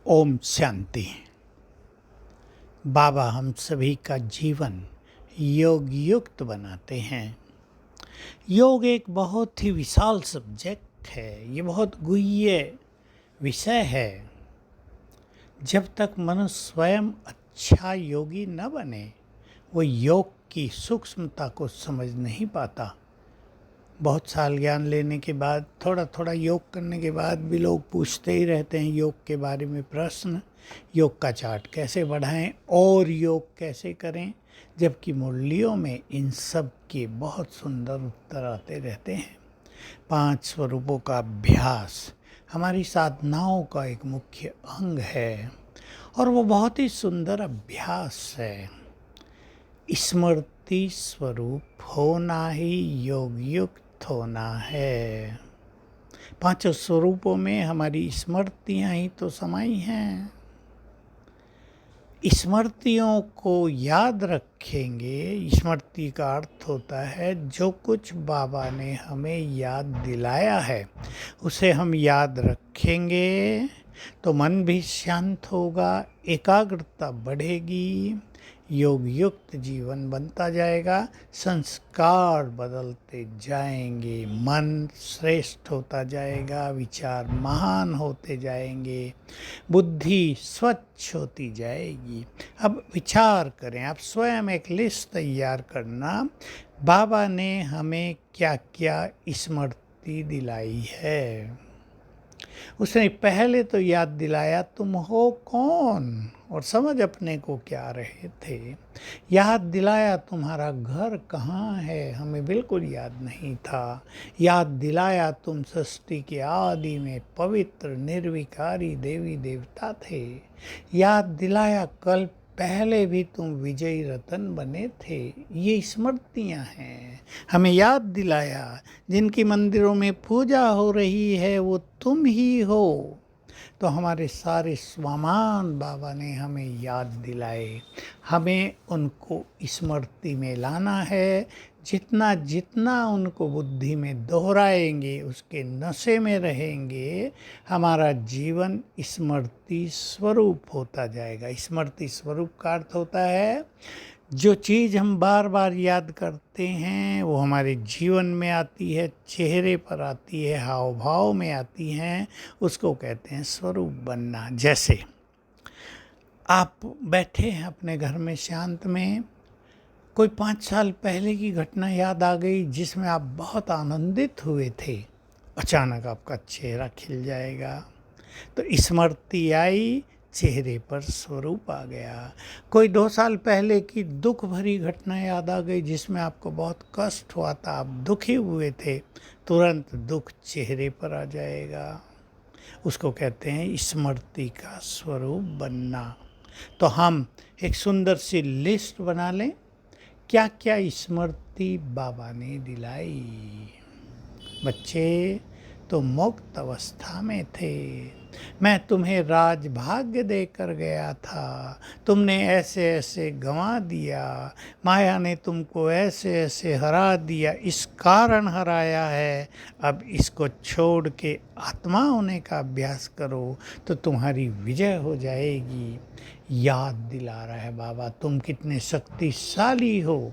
ओम शांति। बाबा हम सभी का जीवन योग युक्त बनाते हैं। योग एक बहुत ही विशाल सब्जेक्ट है, ये बहुत गुह्य विषय है। जब तक मनुष्य स्वयं अच्छा योगी न बने वो योग की सूक्ष्मता को समझ नहीं पाता। बहुत साल ज्ञान लेने के बाद, थोड़ा थोड़ा योग करने के बाद भी लोग पूछते ही रहते हैं योग के बारे में प्रश्न। योग का चार्ट कैसे बढ़ाएं और योग कैसे करें, जबकि मुरलियों में इन सब के बहुत सुंदर उत्तर आते रहते हैं। 5 स्वरूपों का अभ्यास हमारी साधनाओं का एक मुख्य अंग है और वो बहुत ही सुंदर अभ्यास है। स्मृति स्वरूप होना ही योग युक्त होना है। 5 स्वरूपों में हमारी स्मृतियां ही तो समाई हैं। स्मृतियों को याद रखेंगे। स्मृति का अर्थ होता है जो कुछ बाबा ने हमें याद दिलाया है उसे हम याद रखेंगे तो मन भी शांत होगा, एकाग्रता बढ़ेगी, योग युक्त जीवन बनता जाएगा, संस्कार बदलते जाएंगे, मन श्रेष्ठ होता जाएगा, विचार महान होते जाएंगे, बुद्धि स्वच्छ होती जाएगी। अब विचार करें, आप स्वयं एक लिस्ट तैयार करना, बाबा ने हमें क्या क्या स्मृति दिलाई है। उसने पहले तो याद दिलाया तुम हो कौन और समझ अपने को क्या रहे थे। याद दिलाया तुम्हारा घर कहाँ है, हमें बिल्कुल याद नहीं था। याद दिलाया तुम सृष्टि के आदि में पवित्र निर्विकारी देवी देवता थे। याद दिलाया कल पहले भी तुम विजयी रतन बने थे। ये स्मृतियाँ हैं। हमें याद दिलाया जिनकी मंदिरों में पूजा हो रही है वो तुम ही हो। तो हमारे सारे स्वामान बाबा ने हमें याद दिलाए, हमें उनको स्मृति में लाना है। जितना जितना उनको बुद्धि में दोहराएंगे उसके नशे में रहेंगे, हमारा जीवन स्मृति स्वरूप होता जाएगा। स्मृति स्वरूप का अर्थ होता है जो चीज़ हम बार बार याद करते हैं वो हमारे जीवन में आती है, चेहरे पर आती है, हाव भाव में आती हैं, उसको कहते हैं स्वरूप बनना। जैसे आप बैठे हैं अपने घर में शांत में, कोई 5 साल पहले की घटना याद आ गई जिसमें आप बहुत आनंदित हुए थे, अचानक आपका चेहरा खिल जाएगा। तो स्मृति आई, चेहरे पर स्वरूप आ गया। कोई 2 साल पहले की दुख भरी घटना याद आ गई जिसमें आपको बहुत कष्ट हुआ था, आप दुखी हुए थे, तुरंत दुख चेहरे पर आ जाएगा। उसको कहते हैं स्मृति का स्वरूप बनना। तो हम एक सुंदर सी लिस्ट बना लें, क्या क्या स्मृति बाबा ने दिलाई। बच्चे तो मुक्त अवस्था में थे, मैं तुम्हें राजभाग्य देकर गया था, तुमने ऐसे ऐसे गंवा दिया, माया ने तुमको ऐसे ऐसे हरा दिया, इस कारण हराया है। अब इसको छोड़ के आत्मा होने का अभ्यास करो तो तुम्हारी विजय हो जाएगी। याद दिला रहा है बाबा, तुम कितने शक्तिशाली हो,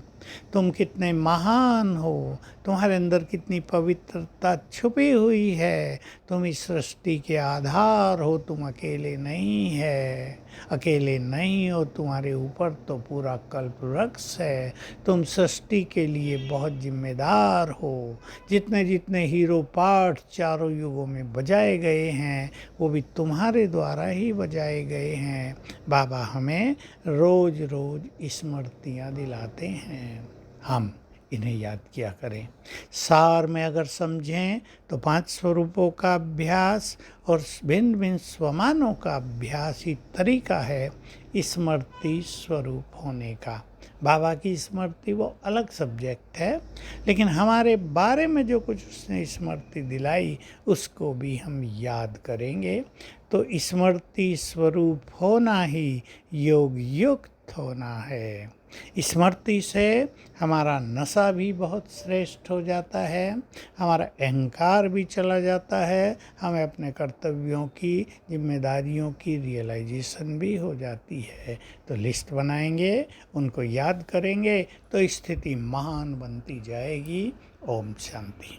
तुम कितने महान हो, तुम्हारे अंदर कितनी पवित्रता छुपी हुई है, तुम इस सृष्टि के आधार हो, तुम अकेले नहीं है, अकेले नहीं हो, तुम्हारे ऊपर तो पूरा कल्प वृक्ष है, तुम सृष्टि के लिए बहुत जिम्मेदार हो। जितने जितने हीरो पार्ट चारों युगों में बजाए गए हैं वो भी तुम्हारे द्वारा ही बजाए गए हैं। बाबा हमें रोज रोज स्मृतियाँ दिलाते हैं, हम इन्हें याद किया करें। सार में अगर समझें तो 5 स्वरूपों का अभ्यास और भिन्न भिन्न स्वमानों का अभ्यास ही तरीका है स्मृति स्वरूप होने का। बाबा की स्मृति वो अलग सब्जेक्ट है, लेकिन हमारे बारे में जो कुछ उसने स्मृति दिलाई उसको भी हम याद करेंगे। तो स्मृति स्वरूप होना ही योग युक्त होना है। स्मृति से हमारा नशा भी बहुत श्रेष्ठ हो जाता है, हमारा अहंकार भी चला जाता है, हमें अपने कर्तव्यों की, जिम्मेदारियों की रियलाइजेशन भी हो जाती है। तो लिस्ट बनाएंगे, उनको याद करेंगे तो स्थिति महान बनती जाएगी। ओम शांति।